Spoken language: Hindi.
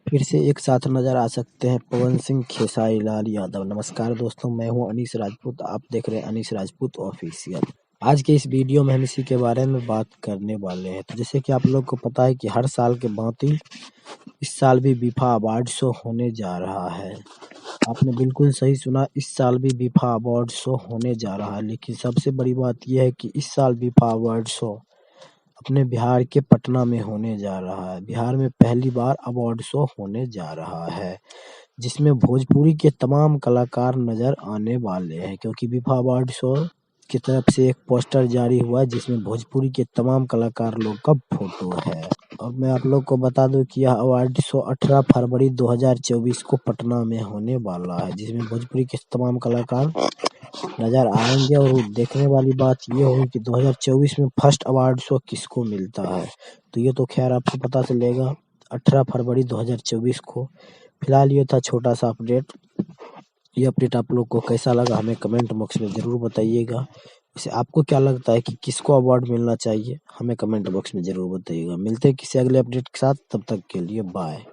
फिर से एक साथ नजर आ सकते हैं पवन सिंह खेसारी लाल यादव। नमस्कार दोस्तों, मैं हूं अनीस राजपूत। आप देख रहे हैं अनीस राजपूत ऑफिशियल। आज के इस वीडियो में हम इसी के बारे में बात करने वाले हैं। तो जैसे कि आप लोग को पता है कि हर साल के भांति इस साल भी बीफा अवार्ड शो होने जा रहा है। आपने बिल्कुल सही सुना, इस साल भी बीफा अवार्ड शो होने जा रहा है। लेकिन सबसे बड़ी बात यह है कि इस साल बीफा अवार्ड शो अपने बिहार के पटना में होने जा रहा है। बिहार में पहली बार अवार्ड शो होने जा रहा है, जिसमें भोजपुरी के तमाम कलाकार नजर आने वाले हैं, क्योंकि बीफा अवार्ड शो की तरफ से एक पोस्टर जारी हुआ है जिसमें भोजपुरी के तमाम कलाकार लोग का फोटो है। और मैं आप लोग को बता दूं कि यह अवार्ड शो 18 फरवरी 2024 को पटना में होने वाला है, जिसमें भोजपुरी के तमाम कलाकार नजर आएंगे। और देखने वाली बात ये होगी कि 2024 में फर्स्ट अवार्ड शो किसको मिलता है। तो ये तो खैर आपको पता चलेगा 18 फरवरी 2024 को। फिलहाल ये था छोटा सा अपडेट। ये अपडेट आप लोग को कैसा लगा हमें कमेंट बॉक्स में जरूर बताइएगा। वैसे आपको क्या लगता है कि किसको अवार्ड मिलना चाहिए, हमें कमेंट बॉक्स में जरूर बताइएगा। मिलते हैं किसी अगले अपडेट के साथ, तब तक के लिए बाय।